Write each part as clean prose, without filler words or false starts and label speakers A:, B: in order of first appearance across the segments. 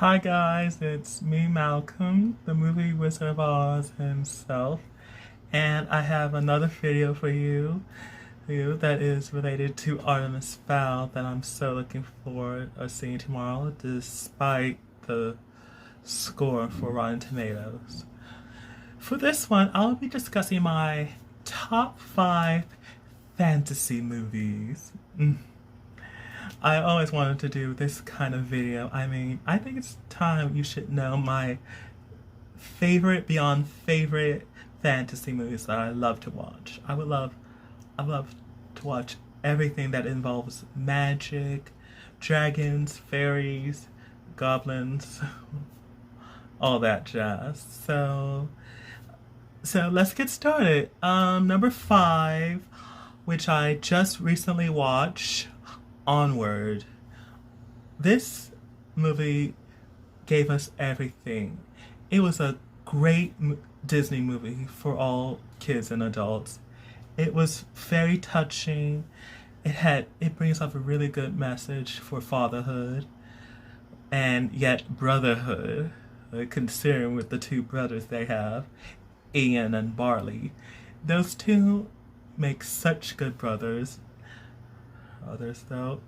A: Hi guys, it's me Malcolm, the movie Wizard of Oz himself, and I have another video for you that is related to Artemis Fowl that I'm so looking forward to seeing tomorrow, despite the score for Rotten Tomatoes. For this one, I'll be discussing my top 5 fantasy movies. I always wanted to do this kind of video. I think it's time you should know my favorite beyond favorite fantasy movies that I love to watch. I love to watch everything that involves magic, dragons, fairies, goblins, all that jazz. So let's get started. Number 5, which I just recently watched, Onward. This movie gave us everything. It was a great Disney movie for all kids and adults. It was very touching. It brings up a really good message for fatherhood and yet brotherhood, considering with the two brothers they have, Ian and Barley. Those two make such good brothers. Others though.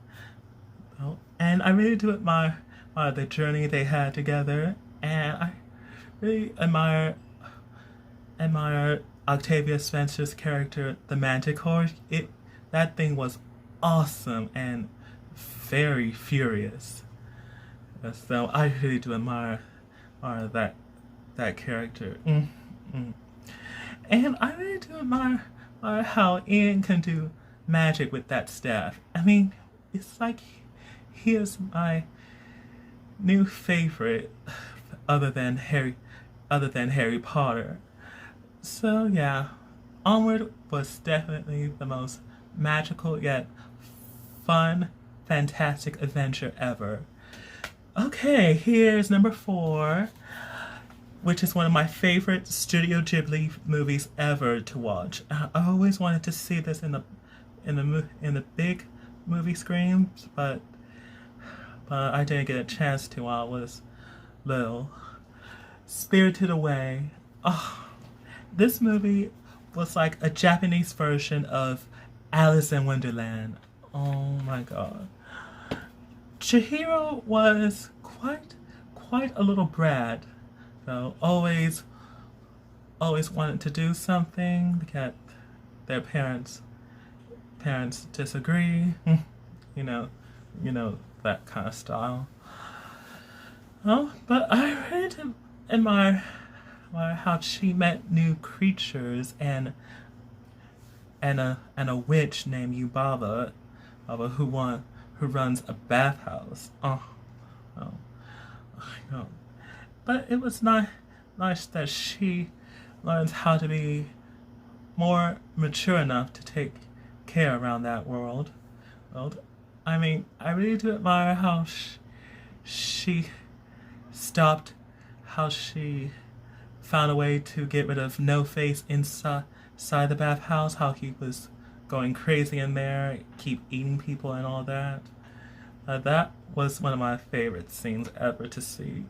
A: And I really do admire the journey they had together, and I really admire Octavia Spencer's character, the Manticore. That thing was awesome and very furious. So I really do admire that character. And I really do admire how Ian can do magic with that staff. It's like he is my new favorite other than Harry Potter. So yeah, Onward was definitely the most magical yet fun, fantastic adventure ever. Okay, here's number 4, which is one of my favorite Studio Ghibli movies ever to watch. I always wanted to see this in the big movie screens, but I didn't get a chance to while I was little. Spirited Away. Oh, this movie was like a Japanese version of Alice in Wonderland. Oh my god. Chihiro was quite a little brat. So always wanted to do something, yet their parents disagree. you know that kind of style. Oh, but I really did admire how she met new creatures and a witch named Yubaba, who runs a bathhouse. Oh, no. But it was nice that she learns how to be more mature enough to take care around that world. I really do admire how she stopped, how she found a way to get rid of No Face inside the bathhouse, how he was going crazy in there, keep eating people and all that. That was one of my favorite scenes ever to see.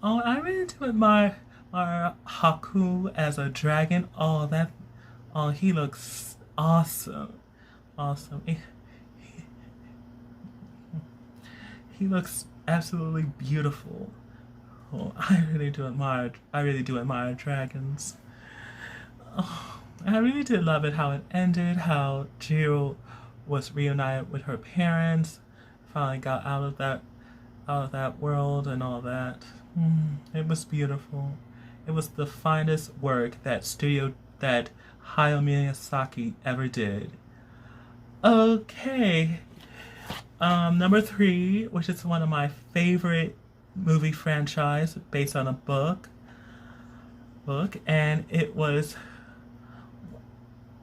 A: Oh, I really do admire Haku as a dragon. He looks awesome. Awesome. He looks absolutely beautiful. Oh, I really do admire dragons. Oh, I really did love it how it ended, how Jiro was reunited with her parents, finally got out of that world and all that. It was beautiful. It was the finest work that Hayao Miyazaki ever did. Okay. Number 3, which is one of my favorite movie franchise based on a book, and it was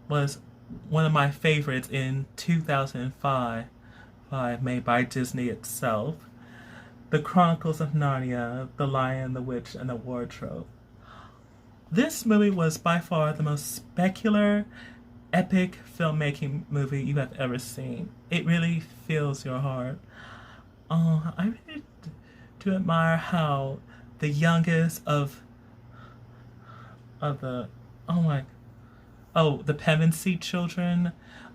A: one of my favorites in 2005, made by Disney itself. The Chronicles of Narnia, The Lion, the Witch, and the Wardrobe. This movie was by far the most specular, epic filmmaking movie you have ever seen. It really fills your heart. I really to admire how the youngest of the oh my the Pevensey children,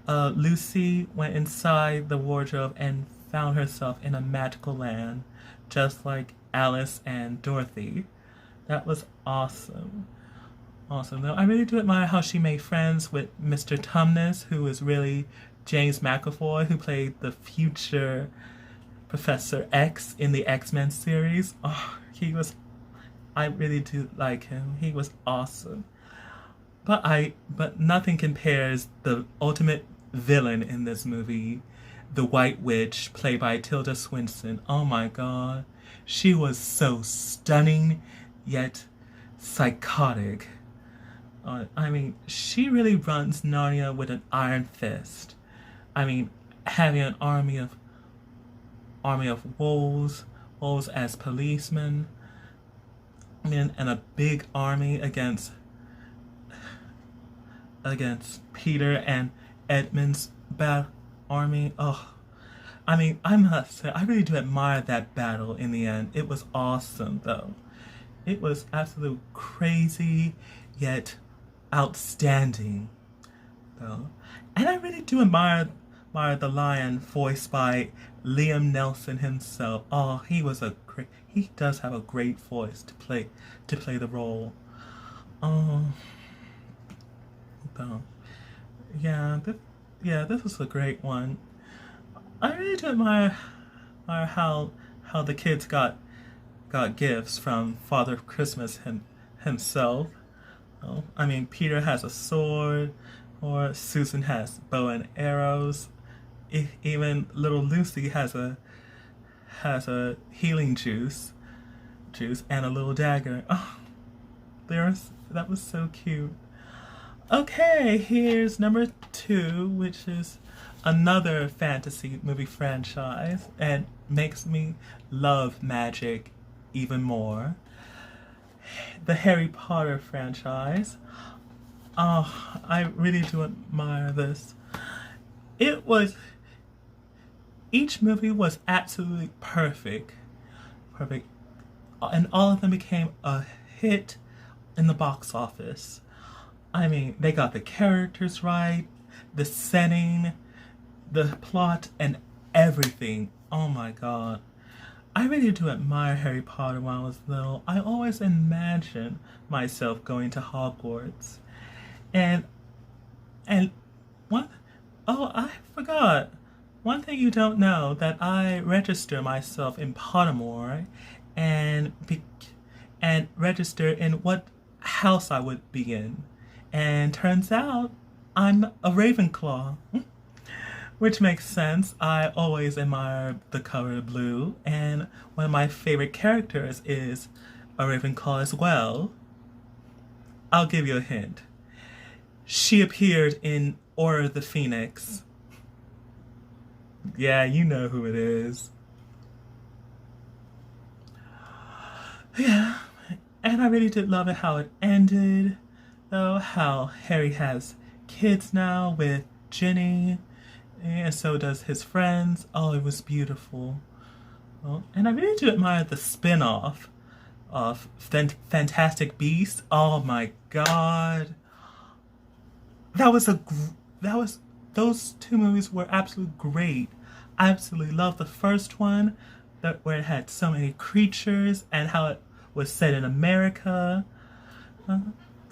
A: Lucy went inside the wardrobe and found herself in a magical land, just like Alice and Dorothy. That was awesome. Awesome. Though I really do admire how she made friends with Mr. Tumnus, who is really James McAvoy, who played the future Professor X in the X-Men series. Oh, I really do like him. He was awesome. But nothing compares the ultimate villain in this movie, the White Witch, played by Tilda Swinton. Oh my god. She was so stunning, yet psychotic. I mean, she really runs Narnia with an iron fist. I mean, having an army of wolves as policemen, and a big army against Peter and Edmund's bad army. Oh, I mean, I must say, I really do admire that battle in the end. It was awesome, though. It was absolutely crazy, yet outstanding, though. And I really do admire the lion voiced by Liam Neeson himself. Oh, he does have a great voice to play the role. Oh, though. This was a great one. I really do admire how the kids got gifts from Father Christmas himself. Oh, I mean, Peter has a sword, or Susan has bow and arrows. Even little Lucy has a healing juice and a little dagger. Oh, that was so cute. Okay, here's number 2, which is another fantasy movie franchise and makes me love magic even more. The Harry Potter franchise. Oh, I really do admire this. Each movie was absolutely perfect, and all of them became a hit in the box office. I mean, they got the characters right, the setting, the plot, and everything. Oh my god. I really do admire Harry Potter when I was little. I always imagined myself going to Hogwarts. And one oh, I forgot. One thing you don't know, that I register myself in Pottermore and register in what house I would be in. And turns out I'm a Ravenclaw, which makes sense. I always admire the color blue, and one of my favorite characters is a Ravenclaw as well. I'll give you a hint. She appeared in Order of the Phoenix. Yeah, you know who it is. Yeah, and I really did love it how it ended, though, how Harry has kids now with Ginny, and so does his friends. Oh, it was beautiful. Oh, and I really do admire the spin-off of Fantastic Beasts. Oh my god. Those 2 movies were absolutely great. I absolutely loved the first one, where it had so many creatures and how it was set in America.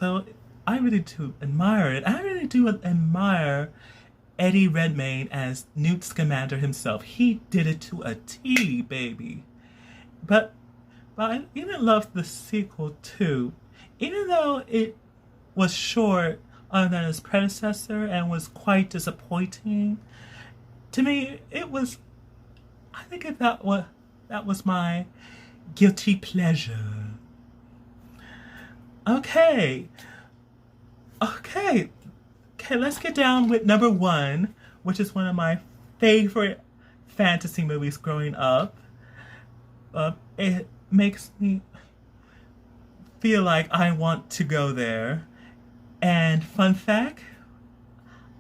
A: So I really do admire it. I really do admire Eddie Redmayne as Newt Scamander himself. He did it to a T, baby. But I even loved the sequel too, even though it was short than its predecessor and was quite disappointing. To me, I think that was my guilty pleasure. Okay, let's get down with number 1, which is one of my favorite fantasy movies growing up. It makes me feel like I want to go there. And fun fact,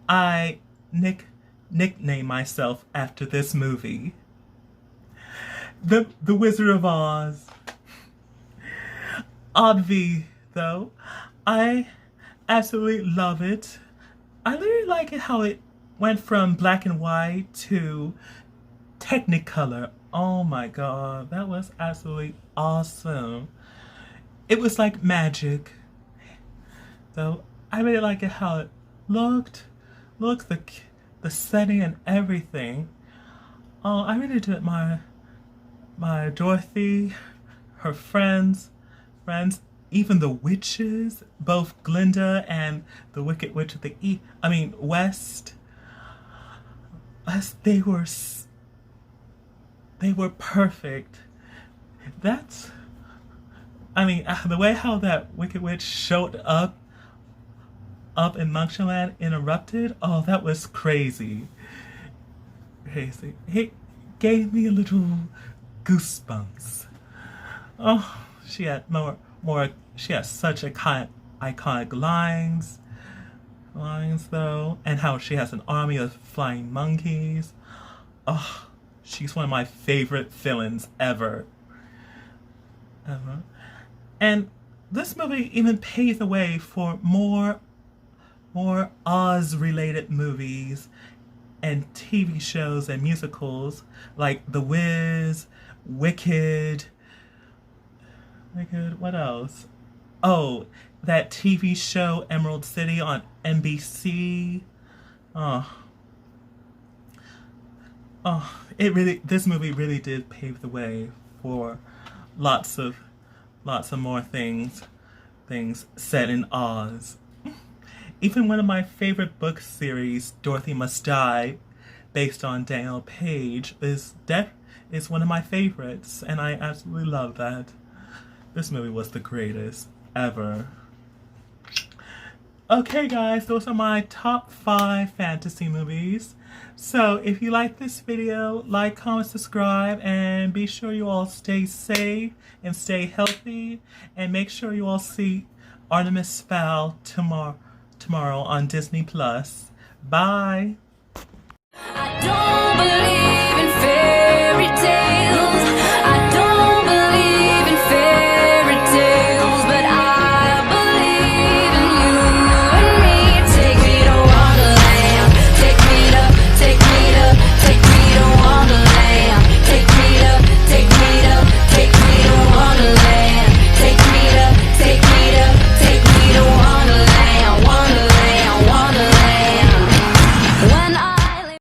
A: I nicknamed myself after this movie. the Wizard of Oz. Oddly, though, I absolutely love it. I really like it how it went from black and white to Technicolor. Oh my god, that was absolutely awesome. It was like magic. Though I really like it how it looked, the setting and everything. Oh, I really did my Dorothy, her friends, even the witches, both Glinda and the Wicked Witch of the West. They were perfect. That's, the way how that Wicked Witch showed up in Monkshowland interrupted. Oh, that was crazy. Crazy. It gave me a little goosebumps. Oh, she had she had such iconic lines though, and how she has an army of flying monkeys. Oh, she's one of my favorite villains ever. And this movie even paved the way for more Oz-related movies and TV shows and musicals like The Wiz, Wicked, what else? Oh, that TV show Emerald City on NBC. Oh, this movie really did pave the way for lots of more things set in Oz. Even one of my favorite book series, Dorothy Must Die, based on Daniel Page, is one of my favorites, and I absolutely love that. This movie was the greatest ever. Okay guys, those are my top 5 fantasy movies. So if you like this video, like, comment, subscribe, and be sure you all stay safe and stay healthy, and make sure you all see Artemis Fowl tomorrow on Disney Plus. Bye.
B: I don't believe in fairy tales.